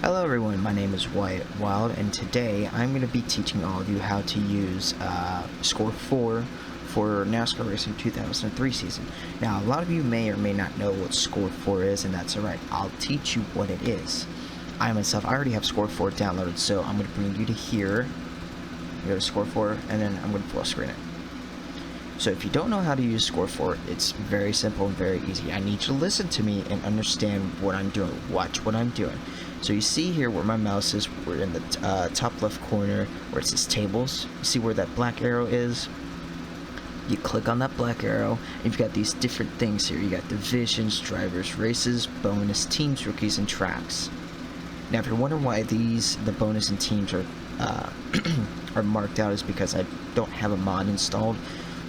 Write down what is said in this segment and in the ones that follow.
Hello everyone, my name is Wyatt Wild, and today I'm going to be teaching all of you how to use Score 4 for NASCAR Racing 2003 season. Now, a lot of you may or may not know what Score 4 is, and that's alright. I'll teach you what it is. I already have Score 4 downloaded, so I'm going to bring you to here. Go to Score 4, and then I'm going to full screen it. So if you don't know how to use Score 4, it's very simple and very easy. I need you to listen to me and understand what I'm doing. Watch what I'm doing. So you see here where my mouse is, we're in the top left corner where it says tables. You see where that black arrow is? You click on that black arrow, and you've got these different things here. You got divisions, drivers, races, bonus, teams, rookies, and tracks. Now if you're wondering why the bonus and teams are are marked out, is because I don't have a mod installed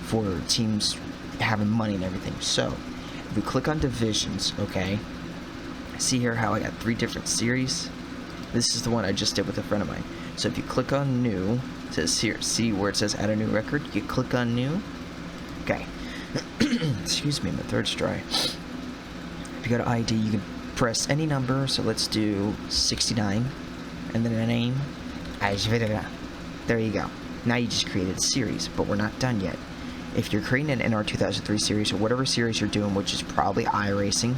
for teams having money and everything. So if we click on divisions, okay, see here how I got 3 different series. This is the one I just did with a friend of mine. So if you click on new, it says here, see where it says add a new record, you click on new. Okay. Excuse me, my throat's dry. If you go to ID, you can press any number. So let's do 69 and then a name. There you go. Now you just created a series, but we're not done yet. If you're creating an NR2003 series or whatever series you're doing, which is probably iRacing,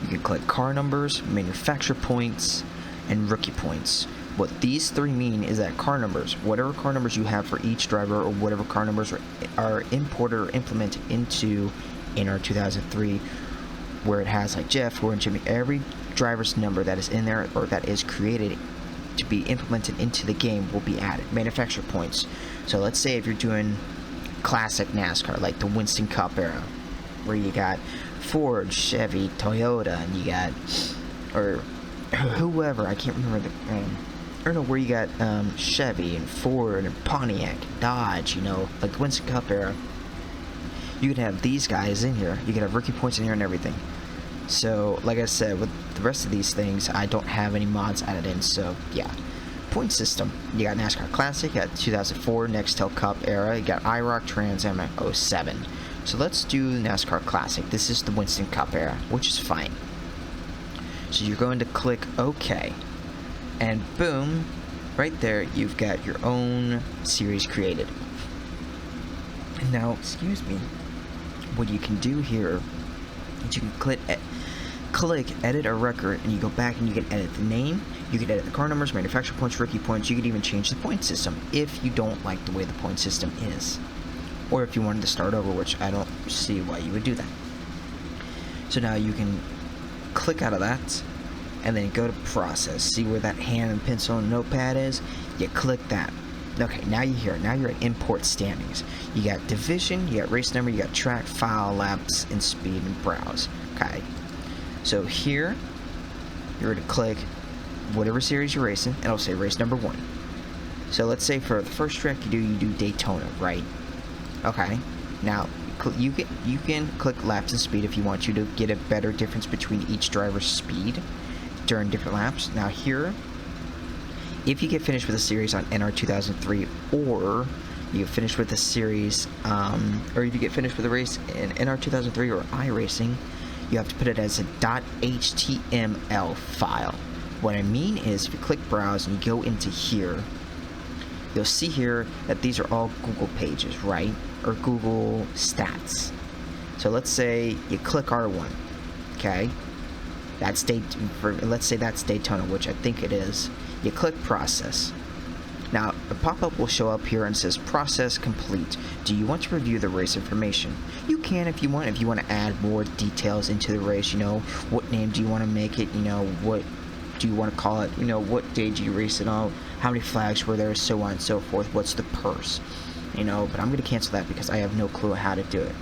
you can click car numbers, manufacturer points, and rookie points. What these 3 mean is that car numbers, whatever car numbers you have for each driver or whatever car numbers are imported or implemented into NR2003, where it has like Jeff, Warren, Jimmy, every driver's number that is in there or that is created to be implemented into the game will be added. Manufacturer points. So let's say if you're doing classic NASCAR, like the Winston Cup era, where you got Ford, Chevy, Toyota, and you got, or whoever, I can't remember the, where you got Chevy and Ford and Pontiac, Dodge, like the Winston Cup era. You could have these guys in here. You could have rookie points in here and everything. So, like I said, with the rest of these things, I don't have any mods added in, so yeah. Point system. You got NASCAR Classic, you got 2004 Nextel Cup era, you got IROC Trans Am 07. So let's do NASCAR Classic. This is the Winston Cup era, which is fine. So you're going to click OK. And boom, right there, you've got your own series created. Now, excuse me, what you can do here is you can click edit a record, and you go back and you can edit the name, you can edit the car numbers, manufacturer points, rookie points, you could even change the point system if you don't like the way the point system is. Or if you wanted to start over, which I don't see why you would do that. So now you can click out of that, and then go to process. See where that hand and pencil and notepad is? You click that. Okay, now you're here. Now you're at import standings. You got division, you got race number, you got track, file, laps, and speed, and browse. Okay. So here, you're going to click whatever series you're racing, and it'll say race number 1. So let's say for the first track you do Daytona, right? Okay. Now you can click laps and speed if you want you to get a better difference between each driver's speed during different laps. Now here, if you get finished with a series on NR2003, or you get finished with a series, or if you get finished with a race in NR2003 or iRacing, you have to put it as a .html file. What I mean is, if you click browse and you go into here, you'll see here that these are all Google pages, right? Or Google stats. So let's say you click R1, okay? Let's say that's Daytona, which I think it is. You click process. Now, a pop-up will show up here and says process complete. Do you want to review the race information? You can if you want. If you want to add more details into the race, what name do you want to make it? What do you want to call it? What day do you race it on? How many flags were there? So on and so forth. What's the purse? But I'm going to cancel that because I have no clue how to do it.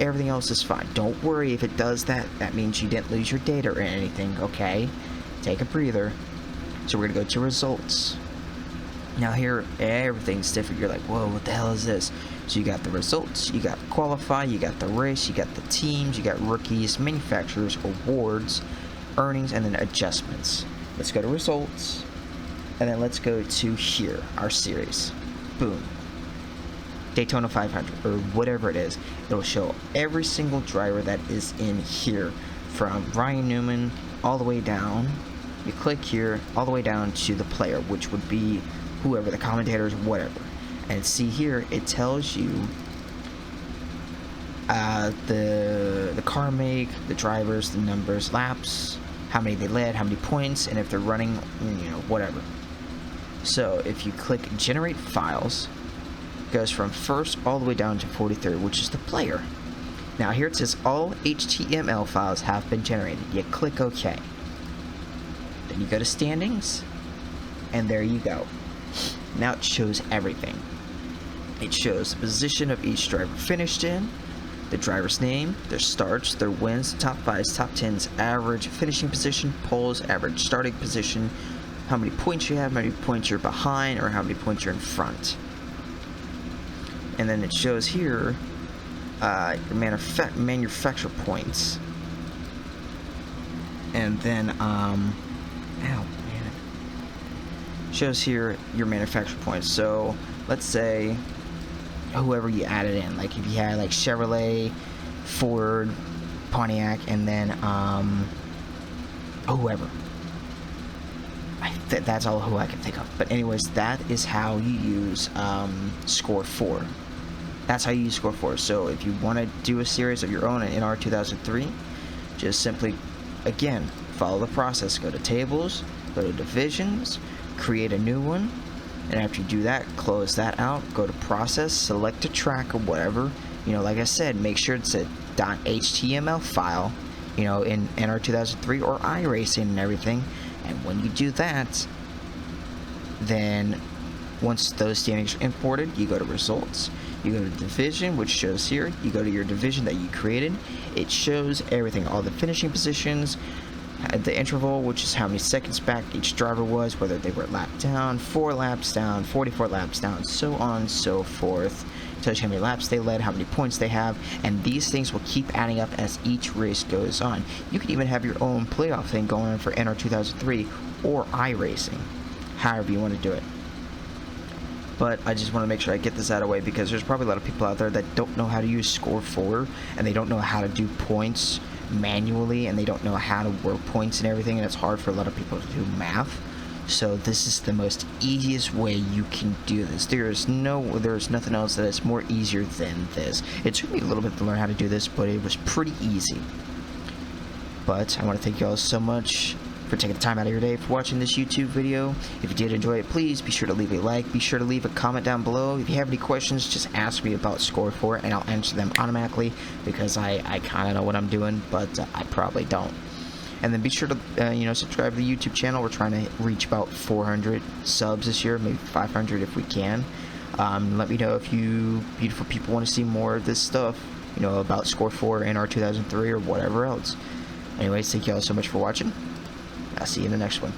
Everything else is fine. Don't worry if it does that. That means you didn't lose your data or anything, okay? Take a breather. So we're going to go to results. Now here, everything's different. You're like, whoa, what the hell is this? So you got the results, you got qualify, you got the race, you got the teams, you got rookies, manufacturers, awards, earnings, and then adjustments. Let's go to results, and then let's go to here, our series. Boom. Daytona 500, or whatever it is. It'll show every single driver that is in here, from Ryan Newman all the way down, you click here all the way down to the player, which would be whoever, the commentators, whatever. And see here, it tells you the car make, the drivers, the numbers, laps, how many they led, how many points, and if they're running, whatever. So if you click generate files, it goes from first all the way down to 43rd, which is the player. Now here it says all HTML files have been generated. You click OK. Then you go to standings, and there you go. Now it shows everything. It shows the position of each driver finished in, the driver's name, their starts, their wins, top 5s, top 10s, average finishing position, poles, average starting position, how many points you have, how many points you're behind, or how many points you're in front. And then it shows here your manufacturer points. And then, shows here your manufacturer points. So let's say whoever you added in, like if you had like Chevrolet, Ford, Pontiac, and then whoever. That's all who I can think of. But anyways, that is how you use Score 4. That's how you use Score 4. So if you want to do a series of your own in NR2003, just simply, again, follow the process. Go to tables, go to divisions, create a new one, and after you do that, close that out, go to process, select a track or whatever. Like I said, make sure it's a .html file, in NR2003 or iRacing and everything. And when you do that, then once those standings are imported, you go to results, you go to division, which shows here, you go to your division that you created, it shows everything, all the finishing positions, the interval, which is how many seconds back each driver was, whether they were lap down, 4 laps down, 44 laps down, so on and so forth. It tells you how many laps they led, how many points they have, and these things will keep adding up as each race goes on. You can even have your own playoff thing going on for NR2003 or iRacing, however you want to do it. But I just want to make sure I get this out of the way, because there's probably a lot of people out there that don't know how to use Score 4, and they don't know how to do points manually, and they don't know how to work points and everything, and it's hard for a lot of people to do math. So this is the most easiest way you can do this. There's nothing else that is more easier than this. It took me a little bit to learn how to do this, but it was pretty easy. But I want to thank you all so much for taking the time out of your day for watching this YouTube video. If you did enjoy it, please be sure to leave a like, be sure to leave a comment down below. If you have any questions, just ask me about Score 4 and I'll answer them automatically, because I kind of know what I'm doing, but I probably don't. And then be sure to subscribe to the YouTube channel. We're trying to reach about 400 subs this year, maybe 500 if we can. Let me know if you beautiful people want to see more of this stuff, about Score 4 and NR2003 or whatever else. Anyways, thank you all so much for watching. I'll see you in the next one.